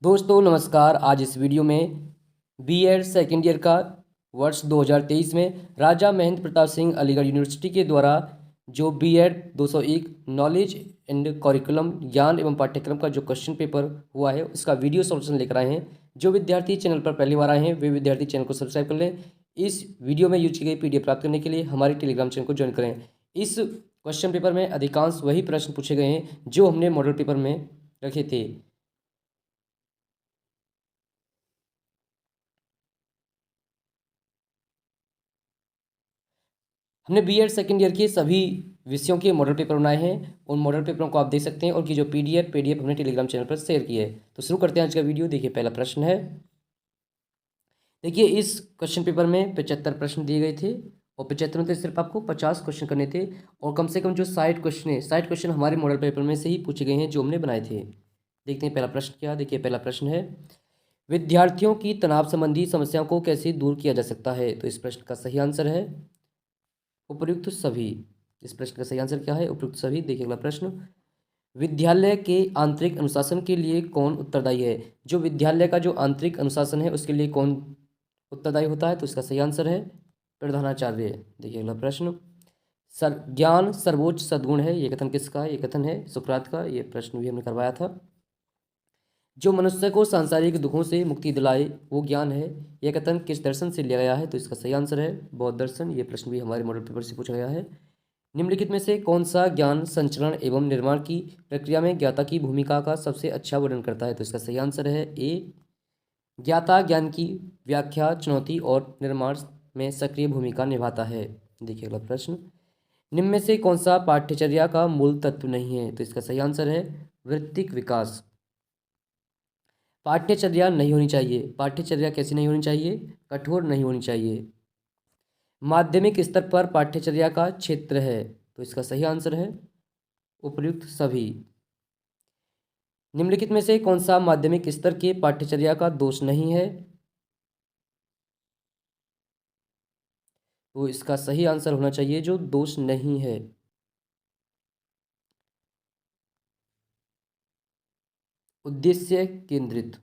दोस्तों नमस्कार। आज इस वीडियो में बीएड सेकेंड ईयर का वर्ष 2023 में राजा महेंद्र प्रताप सिंह अलीगढ़ यूनिवर्सिटी के द्वारा जो बीएड 201 नॉलेज एंड करिकुलम ज्ञान एवं पाठ्यक्रम का जो क्वेश्चन पेपर हुआ है उसका वीडियो सॉल्यूशन लेकर आए हैं। जो विद्यार्थी चैनल पर पहली बार आए हैं वे विद्यार्थी चैनल को सब्सक्राइब कर लें। इस वीडियो में यूज की गई पीडीएफ प्राप्त करने के लिए हमारे टेलीग्राम चैनल को ज्वाइन करें। इस क्वेश्चन पेपर में अधिकांश वही प्रश्न पूछे गए हैं जो हमने मॉडल पेपर में रखे थे। हमने बीएड सेकेंड ईयर के सभी विषयों के मॉडल पेपर बनाए हैं। उन मॉडल पेपरों को आप देख सकते हैं और की जो पीडीएफ हमने टेलीग्राम चैनल पर शेयर की है। तो शुरू करते हैं आज का वीडियो। देखिए पहला प्रश्न है। देखिए इस क्वेश्चन पेपर में 75 प्रश्न दिए गए थे और 75 में से सिर्फ आपको 50 क्वेश्चन करने थे और कम से कम जो 60 क्वेश्चन है 60 क्वेश्चन हमारे मॉडल पेपर में से ही पूछे गए हैं जो हमने बनाए थे। देखते हैं पहला प्रश्न क्या। देखिए पहला प्रश्न है, विद्यार्थियों की तनाव संबंधी समस्याओं को कैसे दूर किया जा सकता है। तो इस प्रश्न का सही आंसर है उपयुक्त सभी। इस प्रश्न का सही आंसर क्या है? उपयुक्त सभी। देखिए अगला प्रश्न, विद्यालय के आंतरिक अनुशासन के लिए कौन उत्तरदायी है। जो विद्यालय का जो आंतरिक अनुशासन है उसके लिए कौन उत्तरदायी होता है। तो इसका सही आंसर है प्रधानाचार्य। देखिए अगला प्रश्न, ज्ञान सर्वोच्च सद्गुण है, ये कथन किसका है? ये कथन है सुकरात का। ये प्रश्न भी हमने करवाया था। जो मनुष्य को सांसारिक दुखों से मुक्ति दिलाए वो ज्ञान है, यह कथन किस दर्शन से लिया गया है। तो इसका सही आंसर है बौद्ध दर्शन। ये प्रश्न भी हमारे मॉडल पेपर से पूछा गया है। निम्नलिखित में से कौन सा ज्ञान संचरण एवं निर्माण की प्रक्रिया में ज्ञाता की भूमिका का सबसे अच्छा वर्णन करता है। तो इसका सही आंसर है ए, ज्ञाता ज्ञान की व्याख्या, चुनौती और निर्माण में सक्रिय भूमिका निभाता है। देखिए अगला प्रश्न, निम्न में से कौन सा पाठ्यचर्या का मूल तत्व नहीं है। तो इसका सही आंसर है वृत्तिक विकास। पाठ्यचर्या नहीं होनी चाहिए। पाठ्यचर्या कैसी नहीं होनी चाहिए? कठोर नहीं होनी चाहिए। माध्यमिक स्तर पर पाठ्यचर्या का क्षेत्र है। तो इसका सही आंसर है उपयुक्त सभी। निम्नलिखित में से कौन सा माध्यमिक स्तर के पाठ्यचर्या का दोष नहीं है। तो इसका सही आंसर होना चाहिए जो दोष नहीं है उद्देश्य केंद्रित।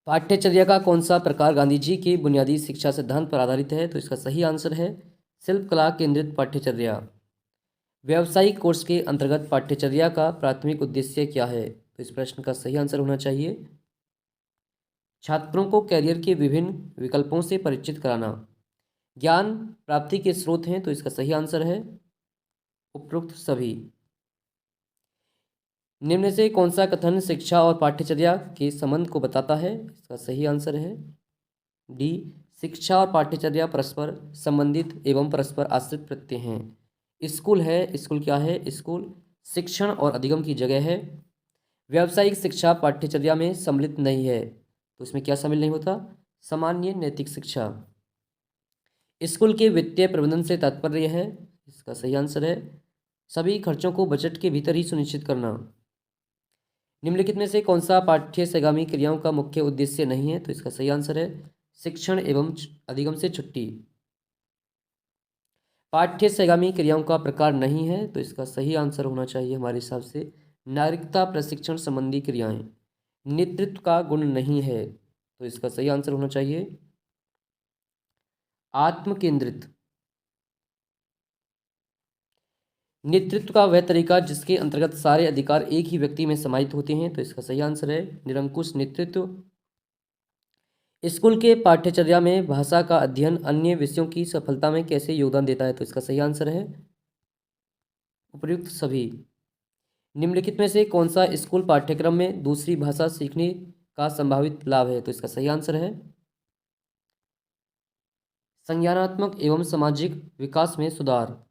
पाठ्यचर्या का कौन सा प्रकार गांधी जी के बुनियादी शिक्षा सिद्धांत पर आधारित है। तो इसका सही आंसर है शिल्प कला केंद्रित पाठ्यचर्या। व्यावसायिक कोर्स के अंतर्गत पाठ्यचर्या का प्राथमिक उद्देश्य क्या है। तो इस प्रश्न का सही आंसर होना चाहिए छात्रों को कैरियर के विभिन्न विकल्पों से परिचित कराना। ज्ञान प्राप्ति के स्रोत हैं। तो इसका सही आंसर है उपरोक्त सभी। निम्न से कौन सा कथन शिक्षा और पाठ्यचर्या के संबंध को बताता है। इसका सही आंसर है डी, शिक्षा और पाठ्यचर्या परस्पर संबंधित एवं परस्पर आश्रित प्रत्यय हैं। स्कूल है, स्कूल क्या है? स्कूल शिक्षण और अधिगम की जगह है। व्यावसायिक शिक्षा पाठ्यचर्या में सम्मिलित नहीं है। तो इसमें क्या शामिल नहीं होता? सामान्य नैतिक शिक्षा। स्कूल के वित्तीय प्रबंधन से तात्पर्य है, इसका सही आंसर है सभी खर्चों को बजट के भीतर ही सुनिश्चित करना। निम्नलिखित में से कौन सा पाठ्यसेगामी क्रियाओं का मुख्य उद्देश्य नहीं है। तो इसका सही आंसर है शिक्षण एवं अधिगम से छुट्टी। पाठ्यसेगामी क्रियाओं का प्रकार नहीं है। तो इसका सही आंसर होना चाहिए हमारे हिसाब से नागरिकता प्रशिक्षण संबंधी क्रियाएं। नेतृत्व का गुण नहीं है। तो इसका सही आंसर होना चाहिए आत्म केंद्रित। नेतृत्व का वह तरीका जिसके अंतर्गत सारे अधिकार एक ही व्यक्ति में समाहित होते हैं। तो इसका सही आंसर है निरंकुश नेतृत्व। स्कूल के पाठ्यचर्या में भाषा का अध्ययन अन्य विषयों की सफलता में कैसे योगदान देता है। तो इसका सही आंसर है उपयुक्त सभी। निम्नलिखित में से कौन सा स्कूल पाठ्यक्रम में दूसरी भाषा सीखने का संभावित लाभ है। तो इसका सही आंसर है संज्ञानात्मक एवं सामाजिक विकास में सुधार।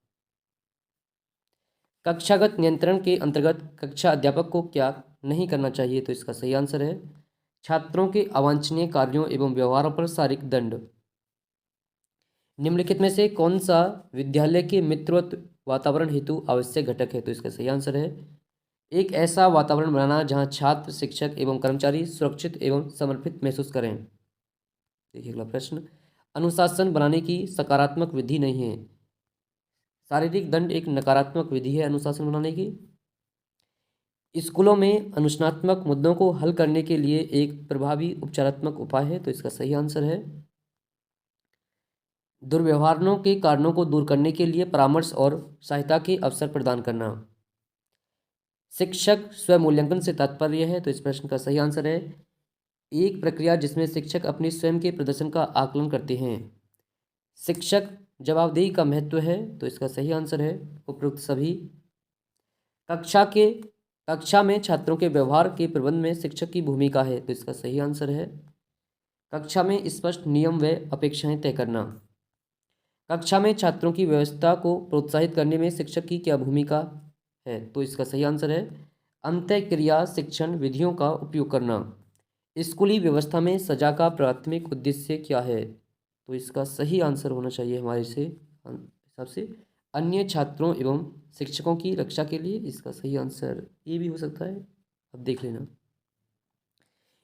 कक्षागत नियंत्रण के अंतर्गत कक्षा अध्यापक को क्या नहीं करना चाहिए। तो इसका सही आंसर है छात्रों के अवांछनीय कार्यों एवं व्यवहारों पर शारीरिक दंड। निम्नलिखित में से कौन सा विद्यालय के मित्रवत वातावरण हेतु आवश्यक घटक है। तो इसका सही आंसर है एक ऐसा वातावरण बनाना जहां छात्र, शिक्षक एवं कर्मचारी सुरक्षित एवं समर्पित महसूस करें। देखिए अगला प्रश्न, अनुशासन बनाने की सकारात्मक विधि नहीं है। शारीरिक दंड एक नकारात्मक विधि है अनुशासन बनाने की। स्कूलों में अनुशासनात्मक मुद्दों को हल करने के लिए एक प्रभावी उपचारात्मक उपाय है, तो इसका सही आंसर है दुर्व्यवहारों के कारणों को दूर करने के लिए परामर्श और सहायता के अवसर प्रदान करना। शिक्षक स्वमूल्यांकन से तात्पर्य है, तो इस प्रश्न का सही आंसर है एक प्रक्रिया जिसमें शिक्षक अपने स्वयं के प्रदर्शन का आकलन करते हैं। शिक्षक जवाबदेही का महत्व है, तो इसका सही आंसर है उपरोक्त सभी। कक्षा में छात्रों के व्यवहार के प्रबंधन में शिक्षक की भूमिका है, तो इसका सही आंसर है कक्षा में स्पष्ट नियम व अपेक्षाएं तय करना। कक्षा में छात्रों की व्यवस्था को प्रोत्साहित करने में शिक्षक की क्या भूमिका है, तो इसका सही आंसर है अंतःक्रिया शिक्षण विधियों का उपयोग करना। स्कूली व्यवस्था में सजा का प्राथमिक उद्देश्य क्या है, तो इसका सही आंसर होना चाहिए हमारे से हिसाब से अन्य छात्रों एवं शिक्षकों की रक्षा के लिए। इसका सही आंसर ये भी हो सकता है, अब देख लेना।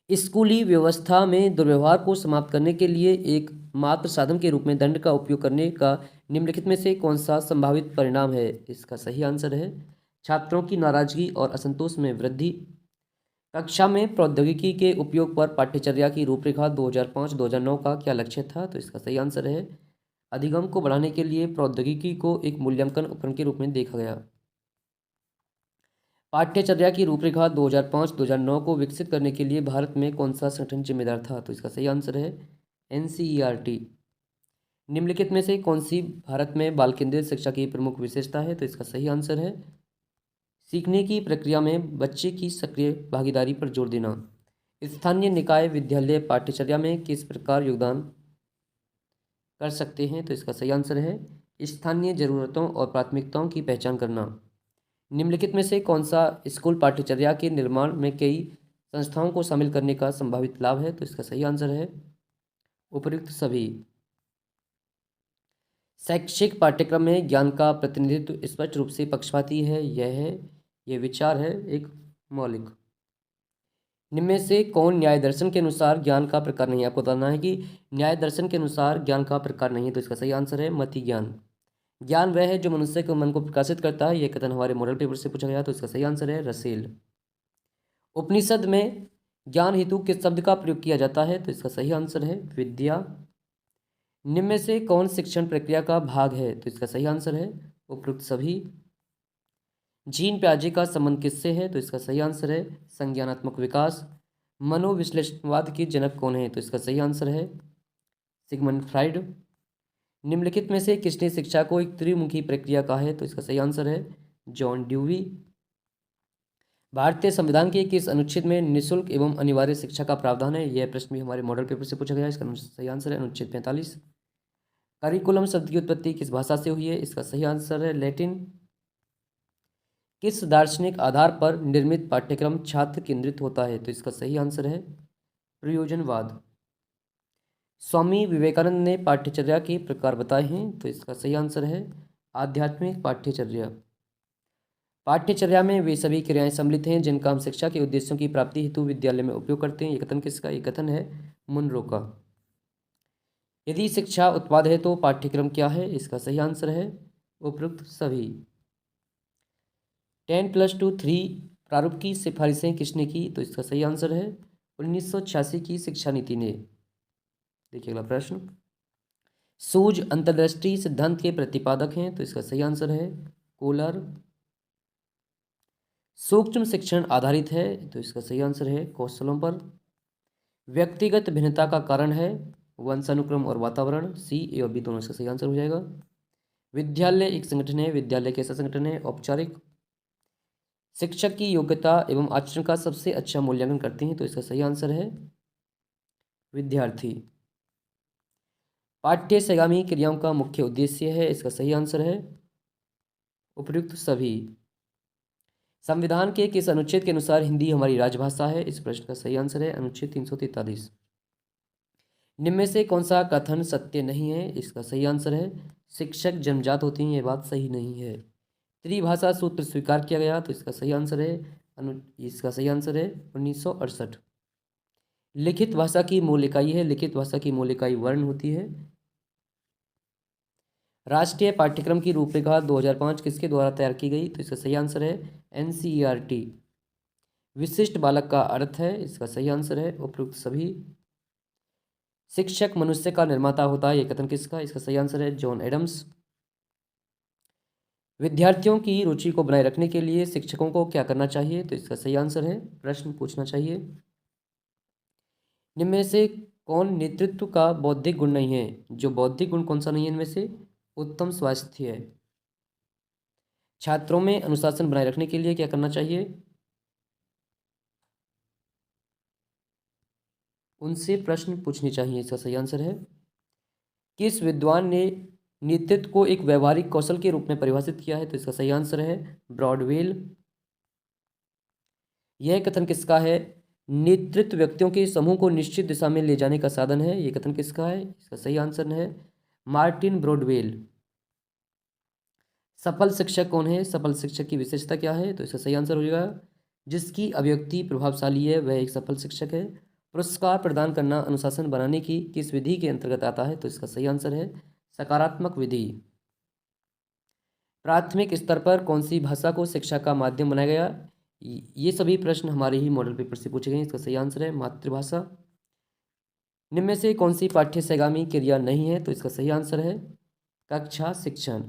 स्कूली व्यवस्था में दुर्व्यवहार को समाप्त करने के लिए एक मात्र साधन के रूप में दंड का उपयोग करने का निम्नलिखित में से कौन सा संभावित परिणाम है, इसका सही आंसर है छात्रों की नाराजगी और असंतोष में वृद्धि। कक्षा में प्रौद्योगिकी के उपयोग पर पाठ्यचर्या की रूपरेखा 2005-2009 का क्या लक्ष्य था, तो इसका सही आंसर है अधिगम को बढ़ाने के लिए प्रौद्योगिकी को एक मूल्यांकन उपकरण के रूप में देखा गया। पाठ्यचर्या की रूपरेखा 2005-2009 को विकसित करने के लिए भारत में कौन सा संगठन जिम्मेदार था, तो इसका सही आंसर है NCERT। निम्नलिखित में से कौन सी भारत में बाल केंद्रित शिक्षा की प्रमुख विशेषता है, तो इसका सही आंसर है सीखने की प्रक्रिया में बच्चे की सक्रिय भागीदारी पर जोर देना। स्थानीय निकाय विद्यालय पाठ्यचर्या में किस प्रकार योगदान कर सकते हैं, तो इसका सही आंसर है स्थानीय जरूरतों और प्राथमिकताओं की पहचान करना। निम्नलिखित में से कौन सा स्कूल पाठ्यचर्या के निर्माण में कई संस्थाओं को शामिल करने का संभावित लाभ है, तो इसका सही आंसर है उपर्युक्त सभी। शैक्षिक पाठ्यक्रम में ज्ञान का प्रतिनिधित्व स्पष्ट रूप से पक्षपाती है, यह विचार है एक मौलिक। निम्न में से कौन न्याय दर्शन के अनुसार ज्ञान का प्रकार नहीं है, आपको बताना है कि न्याय दर्शन के अनुसार ज्ञान का प्रकार नहीं है, तो इसका सही आंसर है मति ज्ञान। ज्ञान वह है जो मनुष्य के मन को प्रकाशित करता है, यह कथन हमारे मॉडल पेपर से पूछा गया, तो इसका सही आंसर है रसेल। उपनिषद में ज्ञान हेतु किस शब्द का प्रयोग किया जाता है, तो इसका सही आंसर है विद्या। निम्न में से कौन शिक्षण प्रक्रिया का भाग है, तो इसका सही आंसर है उपरोक्त सभी। जीन प्याजे का संबंध किससे है, तो इसका सही आंसर है संज्ञानात्मक विकास। मनोविश्लेषणवाद के जनक कौन है, तो इसका सही आंसर है सिगमंड फ्राइड। निम्नलिखित में से किसने शिक्षा को एक त्रिमुखी प्रक्रिया कहा है, तो इसका सही आंसर है जॉन ड्यूवी। भारतीय संविधान के किस अनुच्छेद में निःशुल्क एवं अनिवार्य शिक्षा का प्रावधान है, यह प्रश्न भी हमारे मॉडल पेपर से पूछा गया है, इसका सही आंसर है अनुच्छेद 45। करिकुलम शब्द की उत्पत्ति किस भाषा से हुई है, इसका सही आंसर है लैटिन। किस दार्शनिक आधार पर निर्मित पाठ्यक्रम छात्र केंद्रित होता है, तो इसका सही आंसर है प्रयोजनवाद। स्वामी विवेकानंद ने पाठ्यचर्या के प्रकार बताए हैं, तो इसका सही आंसर है आध्यात्मिक पाठ्यचर्या। पाठ्यचर्या में वे सभी क्रियाएं सम्मिलित हैं जिनका हम शिक्षा के उद्देश्यों की प्राप्ति हेतु विद्यालय में उपयोग करते हैं। ये कथन किसका? ये कथन है मुनरो का। यदि शिक्षा उत्पाद है तो पाठ्यक्रम क्या है, इसका सही आंसर है उपरोक्त सभी। 10+2 प्रारूप की सिफारिशें किसने की, तो इसका सही आंसर है 1986 की शिक्षा नीति ने। देखिए अगला प्रश्न, सूझ अंतर्दृष्टि सिद्धांत के प्रतिपादक हैं, तो इसका सही आंसर है कोलर। सूक्ष्म शिक्षण आधारित है, तो इसका सही आंसर है कौशलों पर। व्यक्तिगत भिन्नता का कारण है वंशानुक्रम और वातावरण। सी, ए और बी दोनों इसका सही आंसर हो जाएगा। विद्यालय एक संगठन है, विद्यालय कैसा संगठन है? औपचारिक। शिक्षक की योग्यता एवं आचरण का सबसे अच्छा मूल्यांकन करते हैं, तो इसका सही आंसर है विद्यार्थी। पाठ्य संगामी क्रियाओं का मुख्य उद्देश्य है, इसका सही आंसर है उपयुक्त सभी। संविधान के किस अनुच्छेद के अनुसार हिंदी हमारी राजभाषा है, इस प्रश्न का सही आंसर है अनुच्छेद 343। निम्न में से कौन सा कथन सत्य नहीं है, इसका सही आंसर है शिक्षक जन्मजात होते हैं, यह बात सही नहीं है। त्रिभाषा सूत्र स्वीकार किया गया, तो इसका सही आंसर है 1968। लिखित भाषा की मूल इकाई है, लिखित भाषा की मूल इकाई वर्ण होती है। राष्ट्रीय पाठ्यक्रम की रूपरेखा 2005 किसके द्वारा तैयार की गई, तो इसका सही आंसर है NCERT। विशिष्ट बालक का अर्थ है, इसका सही आंसर है उपरोक्त सभी। शिक्षक मनुष्य का निर्माता होता है, यह कथन किसका, इसका सही आंसर है जॉन एडम्स। विद्यार्थियों की रुचि को बनाए रखने के लिए शिक्षकों को क्या करना चाहिए, तो इसका सही आंसर है प्रश्न पूछना चाहिए। निम्न में से कौन नेतृत्व का बौद्धिक गुण नहीं है, जो बौद्धिक गुण कौन सा नहीं है इनमें से, उत्तम स्वास्थ्य है। छात्रों में अनुशासन बनाए रखने के लिए क्या करना चाहिए, उनसे प्रश्न पूछने चाहिए, इसका सही आंसर है। किस विद्वान ने नेतृत्व को एक व्यवहारिक कौशल के रूप में परिभाषित किया है, तो इसका सही आंसर है ब्रॉडवेल। यह कथन किसका है, नेतृत्व व्यक्तियों के समूह को निश्चित दिशा में ले जाने का साधन है, यह कथन किसका है, इसका सही आंसर है मार्टिन ब्रॉडवेल। सफल शिक्षक कौन है, सफल शिक्षक की विशेषता क्या है, तो इसका सही आंसर हो जाएगा जिसकी अभिव्यक्ति प्रभावशाली है वह एक सफल शिक्षक है। पुरस्कार प्रदान करना अनुशासन बनाने की किस विधि के अंतर्गत आता है, तो इसका सही आंसर है सकारात्मक विधि। प्राथमिक स्तर पर कौन सी भाषा को शिक्षा का माध्यम बनाया गया, ये सभी प्रश्न हमारे ही मॉडल पेपर से पूछे गए, इसका सही आंसर है मातृभाषा। निम्न में से कौन सी पाठ्यसेगामी क्रिया नहीं है, तो इसका सही आंसर है कक्षा शिक्षण।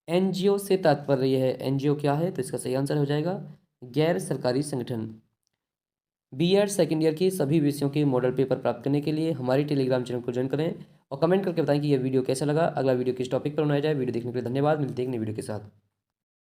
एनजीओ से तात्पर्य है, एनजीओ क्या है, तो इसका सही आंसर हो जाएगा गैर सरकारी संगठन। बीएड सेकेंड ईयर के सभी विषयों के मॉडल पेपर प्राप्त करने के लिए हमारे टेलीग्राम चैनल को ज्वाइन करें और कमेंट करके बताएं कि यह वीडियो कैसा लगा। अगला वीडियो किस टॉपिक पर बनाया जाए। वीडियो देखने के लिए धन्यवाद, मिलते हैं एक नई वीडियो के साथ।